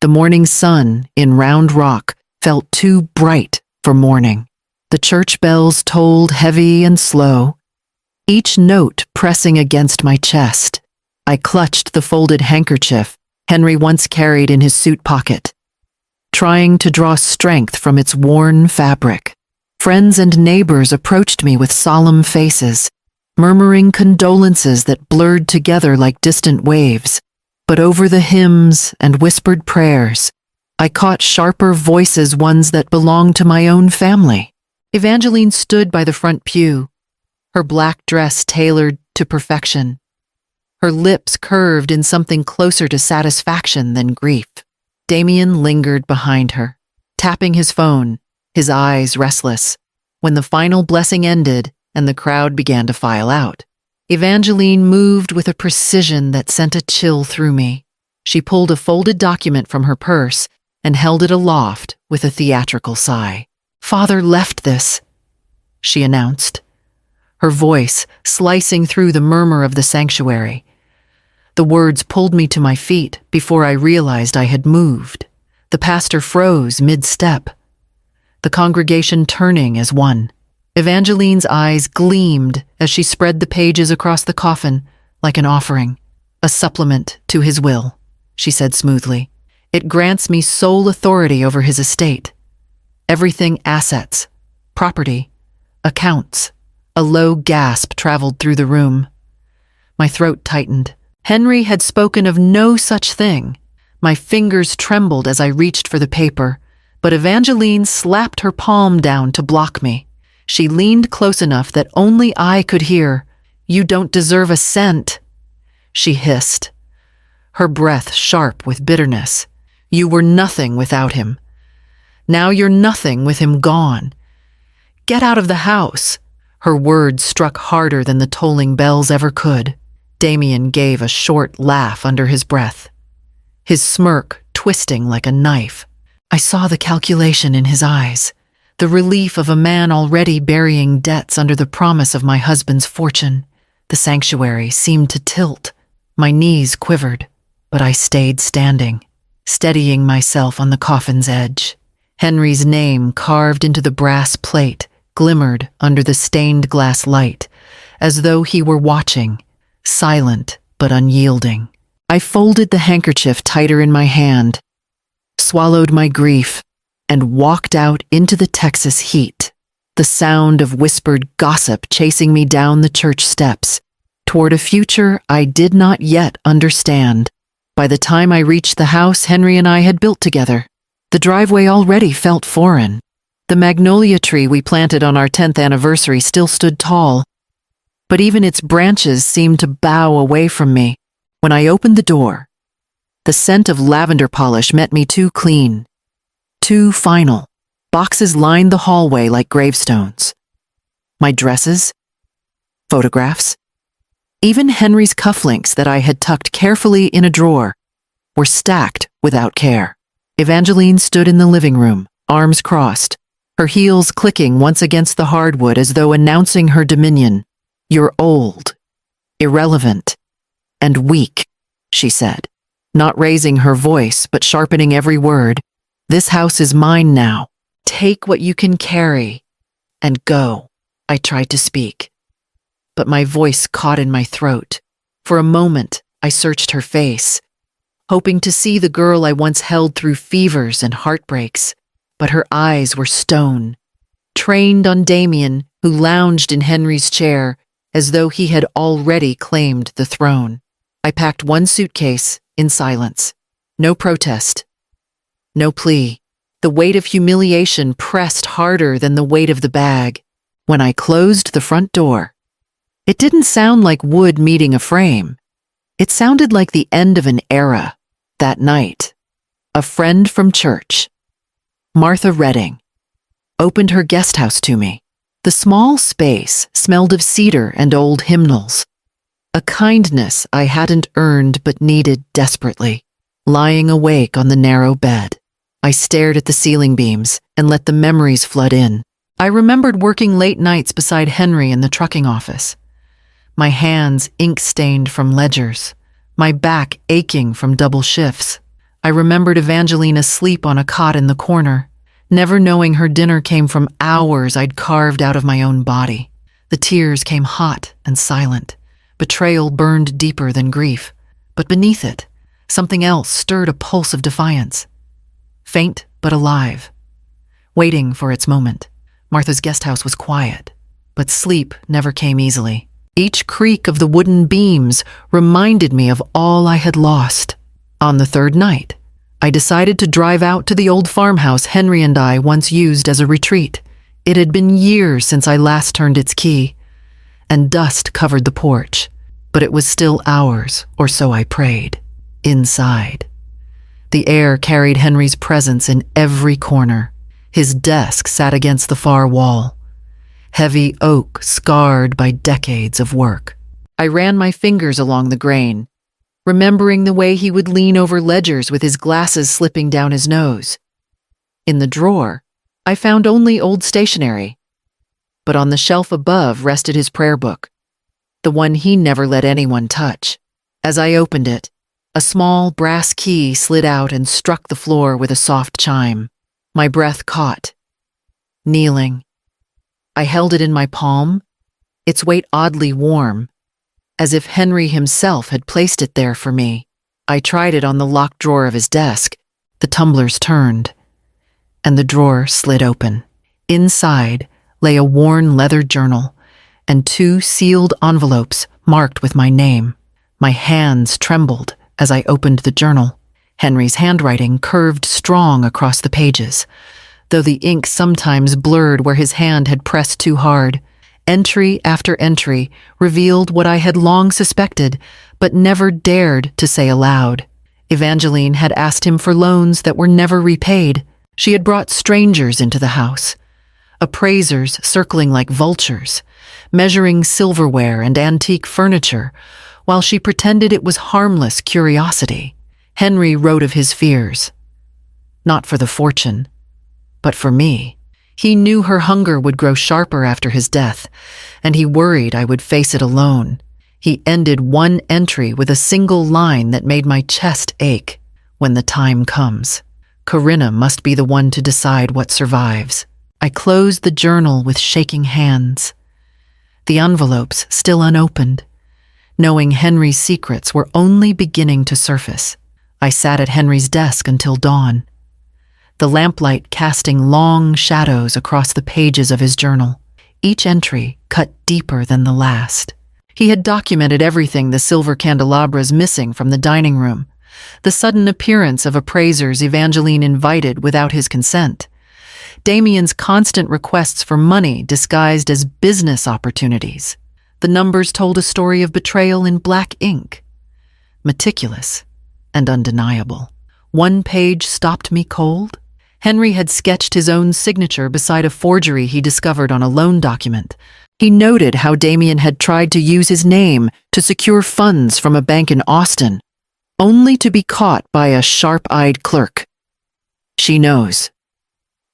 The morning sun in Round Rock felt too bright for morning. The church bells tolled heavy and slow, each note pressing against my chest. I clutched the folded handkerchief Henry once carried in his suit pocket, trying to draw strength from its worn fabric. Friends and neighbors approached me with solemn faces, murmuring condolences that blurred together like distant waves. But over the hymns and whispered prayers, I caught sharper voices, ones that belonged to my own family. Evangeline stood by the front pew, her black dress tailored to perfection, her lips curved in something closer to satisfaction than grief. Damien lingered behind her, tapping his phone, his eyes restless. When the final blessing ended and the crowd began to file out, Evangeline moved with a precision that sent a chill through me. She pulled a folded document from her purse and held it aloft with a theatrical sigh. "Father left this," she announced, her voice slicing through the murmur of the sanctuary. The words pulled me to my feet before I realized I had moved. The pastor froze mid-step, the congregation turning as one. Evangeline's eyes gleamed as she spread the pages across the coffin like an offering, a supplement to his will, she said smoothly. "It grants me sole authority over his estate. Everything assets, property, accounts." A low gasp traveled through the room. My throat tightened. Henry had spoken of no such thing. My fingers trembled as I reached for the paper, but Evangeline slapped her palm down to block me. She leaned close enough that only I could hear. "You don't deserve a cent," she hissed, her breath sharp with bitterness. "You were nothing without him. Now you're nothing with him gone. Get out of the house." Her words struck harder than the tolling bells ever could. Damien gave a short laugh under his breath, his smirk twisting like a knife. I saw the calculation in his eyes, the relief of a man already burying debts under the promise of my husband's fortune. The sanctuary seemed to tilt. My knees quivered, but I stayed standing, steadying myself on the coffin's edge. Henry's name, carved into the brass plate, glimmered under the stained glass light, as though he were watching, silent but unyielding. I folded the handkerchief tighter in my hand, swallowed my grief, and walked out into the Texas heat, the sound of whispered gossip chasing me down the church steps, toward a future I did not yet understand. By the time I reached the house Henry and I had built together, the driveway already felt foreign. The magnolia tree we planted on our 10th anniversary still stood tall, but even its branches seemed to bow away from me. When I opened the door, the scent of lavender polish met me too clean, too final. Boxes lined the hallway like gravestones. My dresses, photographs, even Henry's cufflinks that I had tucked carefully in a drawer, were stacked without care. Evangeline stood in the living room, arms crossed, her heels clicking once against the hardwood as though announcing her dominion. "You're old, irrelevant, and weak," she said, not raising her voice but sharpening every word. "This house is mine now. Take what you can carry and go." I tried to speak, but my voice caught in my throat. For a moment, I searched her face, hoping to see the girl I once held through fevers and heartbreaks, but her eyes were stone, trained on Damien, who lounged in Henry's chair as though he had already claimed the throne. I packed one suitcase in silence. No protest, no plea. The weight of humiliation pressed harder than the weight of the bag. When I closed the front door, it didn't sound like wood meeting a frame. It sounded like the end of an era. That night, a friend from church, Martha Redding, opened her guest house to me. The small space smelled of cedar and old hymnals, a kindness I hadn't earned but needed desperately. Lying awake on the narrow bed, I stared at the ceiling beams and let the memories flood in. I remembered working late nights beside Henry in the trucking office, my hands ink-stained from ledgers, my back aching from double shifts. I remembered Evangeline asleep on a cot in the corner, never knowing her dinner came from hours I'd carved out of my own body. The tears came hot and silent. Betrayal burned deeper than grief. But beneath it, something else stirred a pulse of defiance. Faint but alive, waiting for its moment. Martha's guest house was quiet, but sleep never came easily. Each creak of the wooden beams reminded me of all I had lost. On the third night, I decided to drive out to the old farmhouse Henry and I once used as a retreat. It had been years since I last turned its key, and dust covered the porch, but it was still ours, or so I prayed. Inside, the air carried Henry's presence in every corner. His desk sat against the far wall, heavy oak scarred by decades of work. I ran my fingers along the grain, remembering the way he would lean over ledgers with his glasses slipping down his nose. In the drawer, I found only old stationery, but on the shelf above rested his prayer book, the one he never let anyone touch. As I opened it, a small brass key slid out and struck the floor with a soft chime. My breath caught. Kneeling, I held it in my palm, its weight oddly warm, as if Henry himself had placed it there for me. I tried it on the locked drawer of his desk. The tumblers turned, and the drawer slid open. Inside lay a worn leather journal and 2 sealed envelopes marked with my name. My hands trembled as I opened the journal. Henry's handwriting curved strong across the pages, though the ink sometimes blurred where his hand had pressed too hard. Entry after entry revealed what I had long suspected, but never dared to say aloud. Evangeline had asked him for loans that were never repaid. She had brought strangers into the house, appraisers circling like vultures, measuring silverware and antique furniture, while she pretended it was harmless curiosity. Henry wrote of his fears, not for the fortune, but for me. He knew her hunger would grow sharper after his death, and he worried I would face it alone. He ended one entry with a single line that made my chest ache. When the time comes, Corinna must be the one to decide what survives. I closed the journal with shaking hands, the envelopes still unopened, knowing Henry's secrets were only beginning to surface. I sat at Henry's desk until dawn, the lamplight casting long shadows across the pages of his journal, each entry cut deeper than the last. He had documented everything: the silver candelabras missing from the dining room, the sudden appearance of appraisers Evangeline invited without his consent, Damien's constant requests for money disguised as business opportunities. The numbers told a story of betrayal in black ink, meticulous and undeniable. One page stopped me cold. Henry had sketched his own signature beside a forgery he discovered on a loan document. He noted how Damien had tried to use his name to secure funds from a bank in Austin, only to be caught by a sharp-eyed clerk. "She knows,"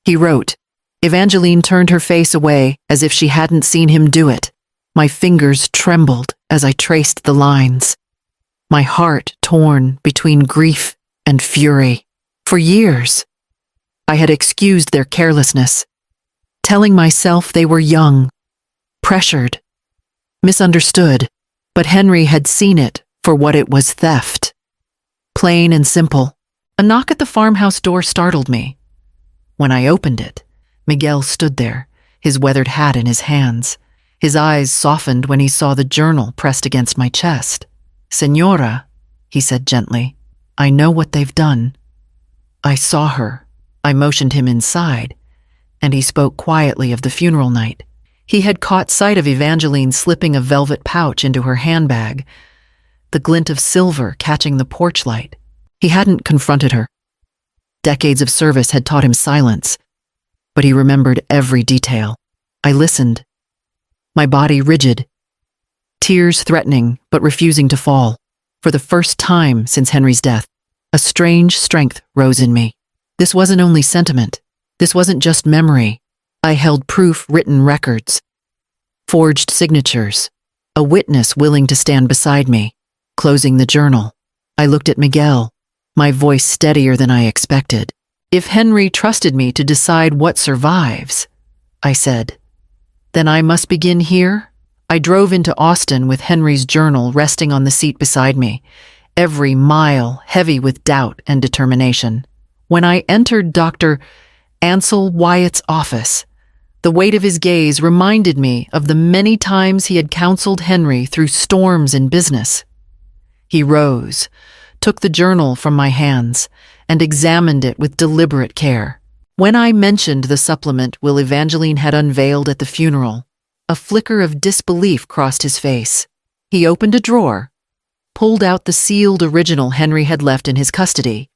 he wrote. Evangeline turned her face away as if she hadn't seen him do it. My fingers trembled as I traced the lines, my heart torn between grief and fury. For years, I had excused their carelessness, telling myself they were young, pressured, misunderstood, but Henry had seen it for what it was: theft. Plain and simple. A knock at the farmhouse door startled me. When I opened it, Miguel stood there, his weathered hat in his hands. His eyes softened when he saw the journal pressed against my chest. "Señora," he said gently, "I know what they've done. I saw her." I motioned him inside, and he spoke quietly of the funeral night. He had caught sight of Evangeline slipping a velvet pouch into her handbag, the glint of silver catching the porch light. He hadn't confronted her. Decades of service had taught him silence, but he remembered every detail. I listened, my body rigid, tears threatening but refusing to fall. For the first time since Henry's death, a strange strength rose in me. This wasn't only sentiment. This wasn't just memory. I held proof: written records, forged signatures, a witness willing to stand beside me. Closing the journal, I looked at Miguel, my voice steadier than I expected. "If Henry trusted me to decide what survives," I said, "then I must begin here?" I drove into Austin with Henry's journal resting on the seat beside me, every mile heavy with doubt and determination. When I entered Dr. Ansel Wyatt's office, the weight of his gaze reminded me of the many times he had counseled Henry through storms in business. He rose, took the journal from my hands, and examined it with deliberate care. When I mentioned the supplement Will Evangeline had unveiled at the funeral, a flicker of disbelief crossed his face. He opened a drawer, pulled out the sealed original Henry had left in his custody,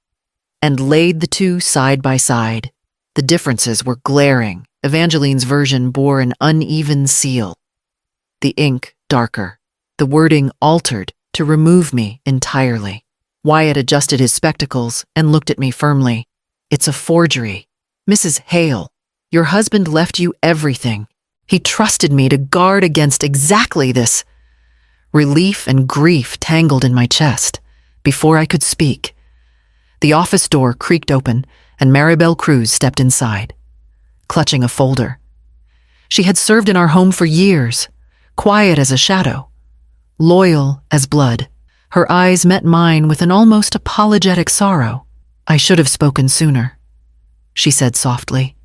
and laid the two side by side. The differences were glaring. Evangeline's version bore an uneven seal, the ink darker, the wording altered to remove me entirely. Wyatt adjusted his spectacles and looked at me firmly. "It's a forgery. Mrs. Hale, your husband left you everything. He trusted me to guard against exactly this." Relief and grief tangled in my chest. Before I could speak, the office door creaked open and Maribel Cruz stepped inside, clutching a folder. She had served in our home for years, quiet as a shadow, loyal as blood. Her eyes met mine with an almost apologetic sorrow. "I should have spoken sooner," she said softly,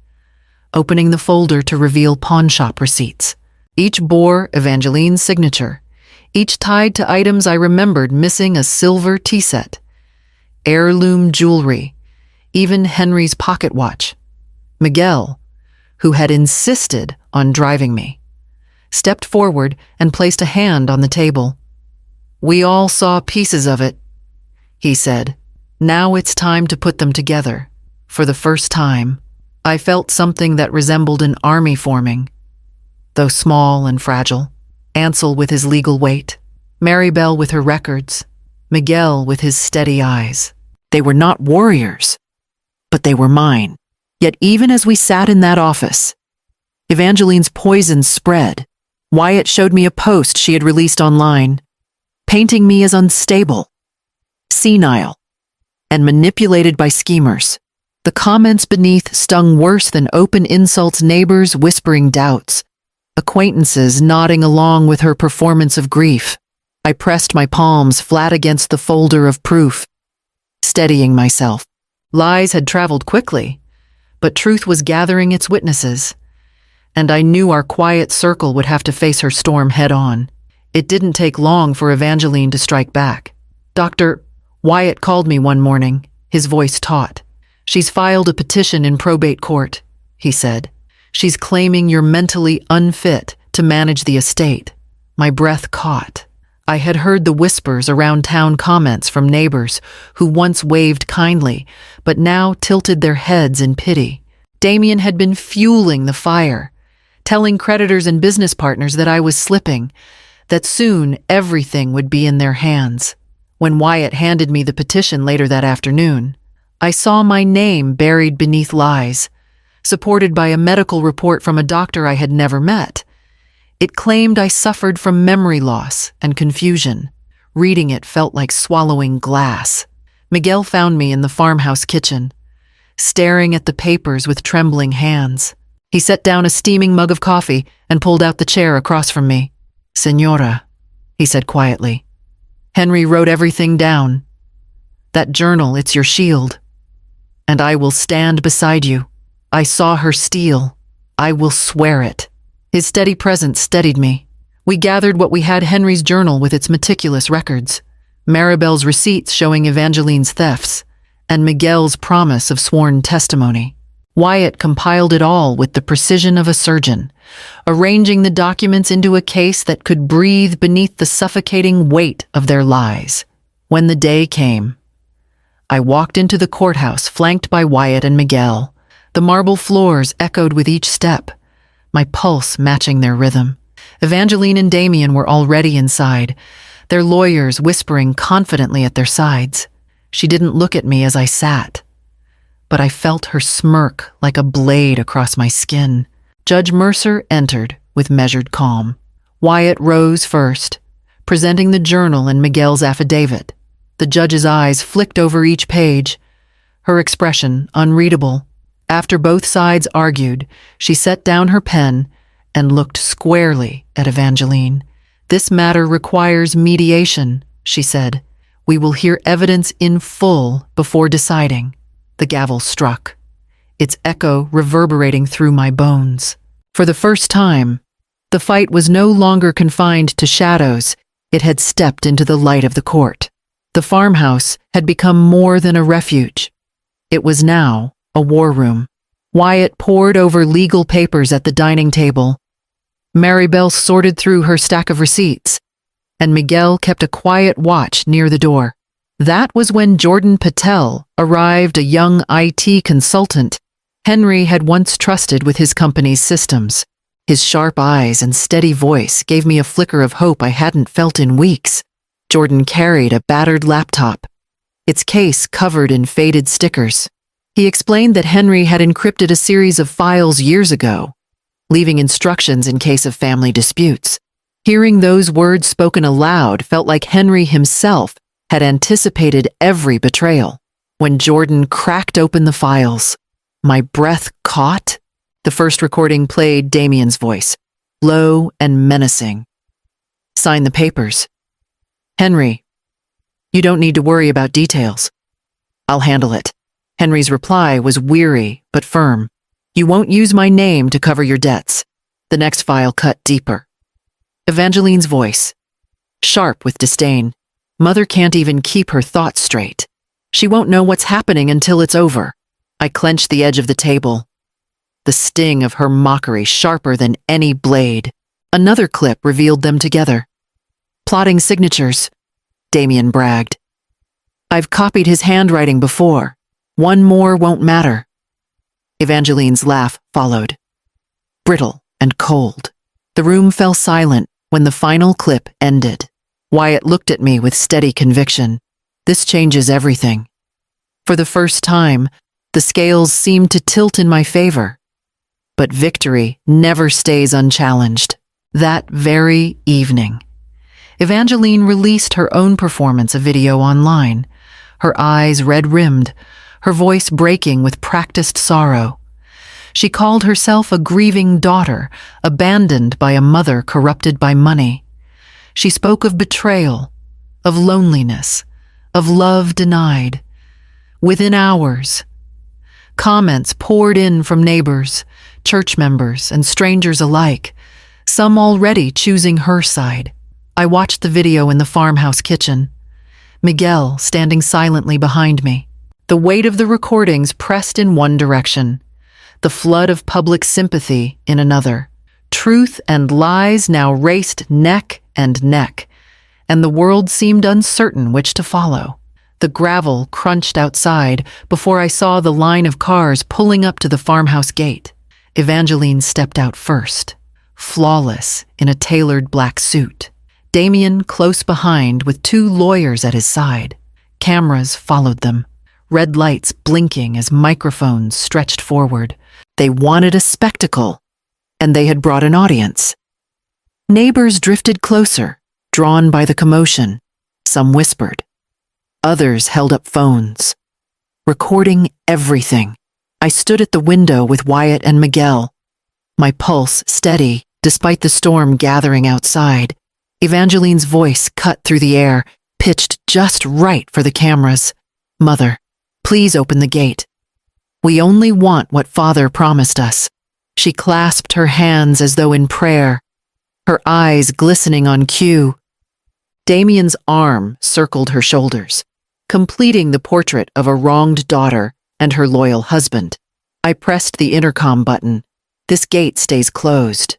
opening the folder to reveal pawnshop receipts. Each bore Evangeline's signature, each tied to items I remembered missing: a silver tea set, heirloom jewelry, even Henry's pocket watch. Miguel, who had insisted on driving me, stepped forward and placed a hand on the table. "We all saw pieces of it," he said. "Now it's time to put them together." For the first time, I felt something that resembled an army forming, though small and fragile. Ansel with his legal weight, Maribel with her records, Miguel with his steady eyes. They were not warriors, but they were mine. Yet even as we sat in that office, Evangeline's poison spread. Wyatt showed me a post she had released online, painting me as unstable, senile, and manipulated by schemers. The comments beneath stung worse than open insults, neighbors whispering doubts, acquaintances nodding along with her performance of grief. I pressed my palms flat against the folder of proof, steadying myself. Lies had traveled quickly, but truth was gathering its witnesses, and I knew our quiet circle would have to face her storm head-on. It didn't take long for Evangeline to strike back. "Dr. Wyatt called me one morning," his voice taut. "She's filed a petition in probate court," he said. "She's claiming you're mentally unfit to manage the estate." My breath caught. I had heard the whispers around town, comments from neighbors who once waved kindly, but now tilted their heads in pity. Damien had been fueling the fire, telling creditors and business partners that I was slipping, that soon everything would be in their hands. When Wyatt handed me the petition later that afternoon, I saw my name buried beneath lies, supported by a medical report from a doctor I had never met. It claimed I suffered from memory loss and confusion. Reading it felt like swallowing glass. Miguel found me in the farmhouse kitchen, staring at the papers with trembling hands. He set down a steaming mug of coffee and pulled out the chair across from me. "Señora," he said quietly, "Henry wrote everything down. That journal, it's your shield. And I will stand beside you. I saw her steal. I will swear it." His steady presence steadied me. We gathered what we had: Henry's journal with its meticulous records, Maribel's receipts showing Evangeline's thefts, and Miguel's promise of sworn testimony. Wyatt compiled it all with the precision of a surgeon, arranging the documents into a case that could breathe beneath the suffocating weight of their lies. When the day came, I walked into the courthouse flanked by Wyatt and Miguel. The marble floors echoed with each step, my pulse matching their rhythm. Evangeline and Damien were already inside, their lawyers whispering confidently at their sides. She didn't look at me as I sat, but I felt her smirk like a blade across my skin. Judge Mercer entered with measured calm. Wyatt rose first, presenting the journal and Miguel's affidavit. The judge's eyes flicked over each page, her expression unreadable. After both sides argued, she set down her pen and looked squarely at Evangeline. "This matter requires mediation," she said. "We will hear evidence in full before deciding." The gavel struck, its echo reverberating through my bones. For the first time, the fight was no longer confined to shadows. It had stepped into the light of the court. The farmhouse had become more than a refuge. It was now a war room. Wyatt pored over legal papers at the dining table. Maribel sorted through her stack of receipts, and Miguel kept a quiet watch near the door. That was when Jordan Patel arrived, a young IT consultant Henry had once trusted with his company's systems. His sharp eyes and steady voice gave me a flicker of hope I hadn't felt in weeks. Jordan carried a battered laptop, its case covered in faded stickers. He explained that Henry had encrypted a series of files years ago, leaving instructions in case of family disputes. Hearing those words spoken aloud felt like Henry himself had anticipated every betrayal. When Jordan cracked open the files, my breath caught. The first recording played Damien's voice, low and menacing. "Sign the papers." "Henry, you don't need to worry about details. I'll handle it." Henry's reply was weary but firm. "You won't use my name to cover your debts." The next file cut deeper. Evangeline's voice, sharp with disdain. "Mother can't even keep her thoughts straight. She won't know what's happening until it's over." I clenched the edge of the table, the sting of her mockery sharper than any blade. Another clip revealed them together. "Plotting signatures," Damien bragged. "I've copied his handwriting before. One more won't matter." Evangeline's laugh followed, brittle and cold. The room fell silent when the final clip ended. Wyatt looked at me with steady conviction. "This changes everything." For the first time, the scales seemed to tilt in my favor. But victory never stays unchallenged. That very evening, Evangeline released her own performance of video online, her eyes red-rimmed, her voice breaking with practiced sorrow. She called herself a grieving daughter, abandoned by a mother corrupted by money. She spoke of betrayal, of loneliness, of love denied. Within hours, comments poured in from neighbors, church members, and strangers alike, some already choosing her side. I watched the video in the farmhouse kitchen, Miguel standing silently behind me. The weight of the recordings pressed in one direction, the flood of public sympathy in another. Truth and lies now raced neck and neck, and the world seemed uncertain which to follow. The gravel crunched outside before I saw the line of cars pulling up to the farmhouse gate. Evangeline stepped out first, flawless in a tailored black suit. Damien close behind with 2 lawyers at his side. Cameras followed them, red lights blinking as microphones stretched forward. They wanted a spectacle, and they had brought an audience. Neighbors drifted closer, drawn by the commotion. Some whispered. Others held up phones, recording everything. I stood at the window with Wyatt and Miguel, my pulse steady despite the storm gathering outside. Evangeline's voice cut through the air, pitched just right for the cameras. "Mother, please open the gate. We only want what Father promised us." She clasped her hands as though in prayer, her eyes glistening on cue. Damien's arm circled her shoulders, completing the portrait of a wronged daughter and her loyal husband. I pressed the intercom button. "This gate stays closed."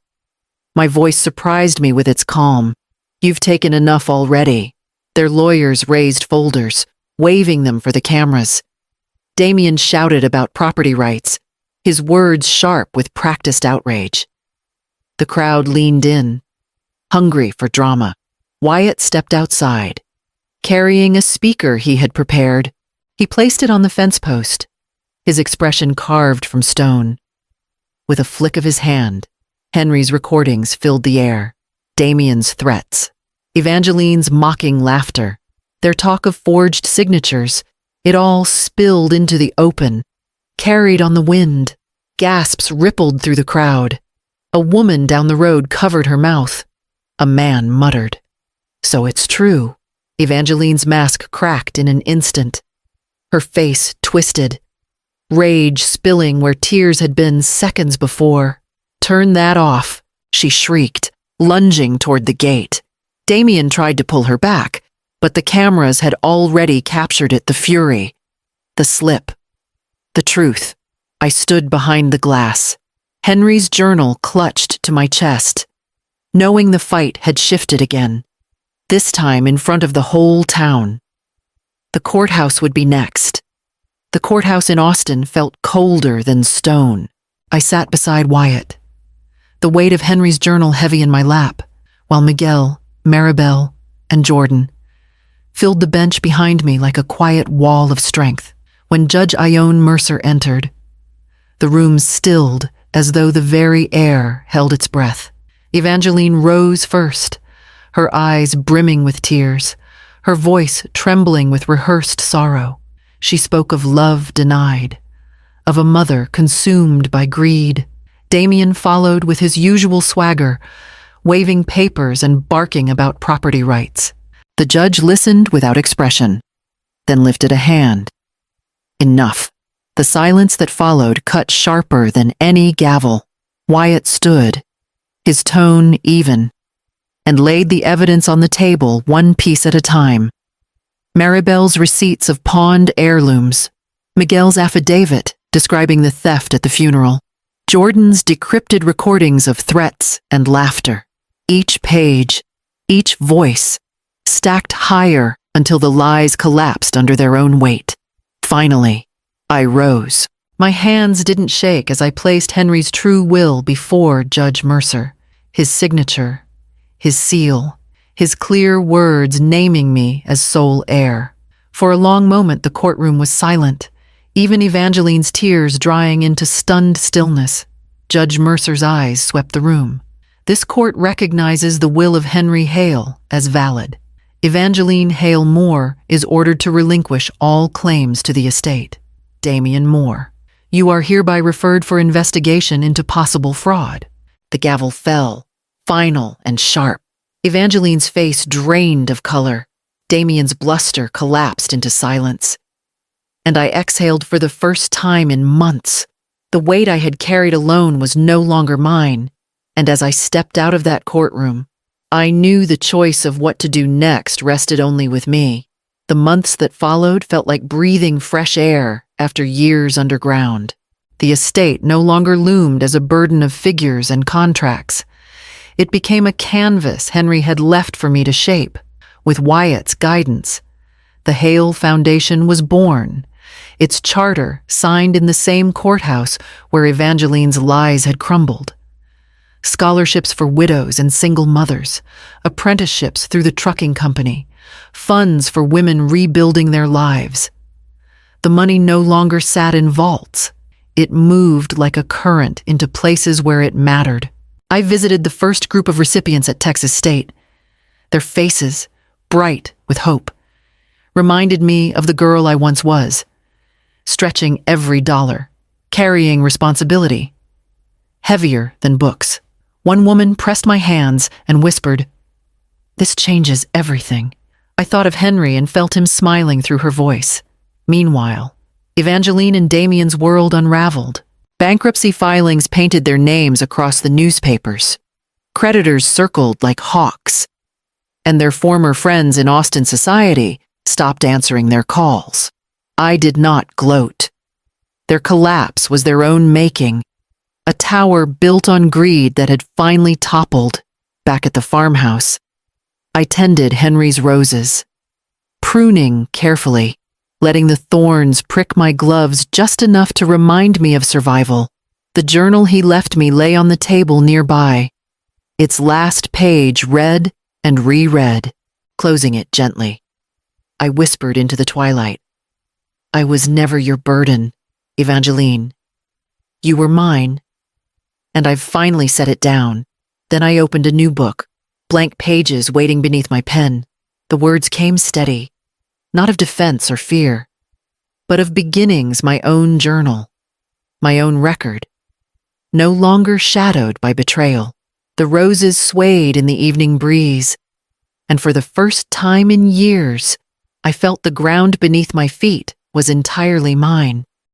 My voice surprised me with its calm. "You've taken enough already." Their lawyers raised folders, waving them for the cameras. Damien shouted about property rights, his words sharp with practiced outrage. The crowd leaned in, hungry for drama. Wyatt stepped outside, carrying a speaker he had prepared. He placed it on the fence post, his expression carved from stone. With a flick of his hand, Henry's recordings filled the air. Damien's threats, Evangeline's mocking laughter. Their talk of forged signatures, it all spilled into the open, carried on the wind. Gasps rippled through the crowd. A woman down the road covered her mouth. A man muttered, "So it's true." Evangeline's mask cracked in an instant. Her face twisted, rage spilling where tears had been seconds before. "Turn that off," she shrieked, lunging toward the gate. Damien tried to pull her back, but the cameras had already captured it, the fury, the slip, the truth. I stood behind the glass, Henry's journal clutched to my chest, knowing the fight had shifted again, this time in front of the whole town. The courthouse would be next. The courthouse in Austin felt colder than stone. I sat beside Wyatt, the weight of Henry's journal heavy in my lap, while Miguel, Maribel, and Jordan filled the bench behind me like a quiet wall of strength. When Judge Ione Mercer entered, the room stilled as though the very air held its breath. Evangeline rose first, her eyes brimming with tears, her voice trembling with rehearsed sorrow. She spoke of love denied, of a mother consumed by greed. Damien followed with his usual swagger, waving papers and barking about property rights. The judge listened without expression, then lifted a hand. Enough. The silence that followed cut sharper than any gavel. Wyatt stood, his tone even, and laid the evidence on the table one piece at a time. Maribel's receipts of pawned heirlooms, Miguel's affidavit describing the theft at the funeral, Jordan's decrypted recordings of threats and laughter. Each page, each voice, stacked higher until the lies collapsed under their own weight. Finally, I rose. My hands didn't shake as I placed Henry's true will before Judge Mercer, his signature, his seal, his clear words naming me as sole heir. For a long moment the courtroom was silent, even Evangeline's tears drying into stunned stillness. Judge Mercer's eyes swept the room. This court recognizes the will of Henry Hale as valid. Evangeline Hale Moore is ordered to relinquish all claims to the estate. Damien Moore, you are hereby referred for investigation into possible fraud. The gavel fell, final and sharp. Evangeline's face drained of color. Damien's bluster collapsed into silence. And I exhaled for the first time in months. The weight I had carried alone was no longer mine, and as I stepped out of that courtroom, I knew the choice of what to do next rested only with me. The months that followed felt like breathing fresh air after years underground. The estate no longer loomed as a burden of figures and contracts. It became a canvas Henry had left for me to shape. With Wyatt's guidance, the Hale Foundation was born, its charter signed in the same courthouse where Evangeline's lies had crumbled. Scholarships for widows and single mothers, apprenticeships through the trucking company, funds for women rebuilding their lives. The money no longer sat in vaults. It moved like a current into places where it mattered. I visited the first group of recipients at Texas State. Their faces, bright with hope, reminded me of the girl I once was, stretching every dollar, carrying responsibility, heavier than books. One woman pressed my hands and whispered, "This changes everything." I thought of Henry and felt him smiling through her voice. Meanwhile, Evangeline and Damien's world unraveled. Bankruptcy filings painted their names across the newspapers. Creditors circled like hawks, and their former friends in Austin society stopped answering their calls. I did not gloat. Their collapse was their own making, a tower built on greed that had finally toppled. Back at the farmhouse, I tended Henry's roses, pruning carefully, letting the thorns prick my gloves just enough to remind me of survival. The journal he left me lay on the table nearby, its last page read and reread, closing it gently. I whispered into the twilight, "I was never your burden, Evangeline. You were mine, and I've finally set it down." Then I opened a new book, blank pages waiting beneath my pen. The words came steady, not of defense or fear, but of beginnings, my own journal, my own record, no longer shadowed by betrayal. The roses swayed in the evening breeze, and for the first time in years, I felt the ground beneath my feet was entirely mine.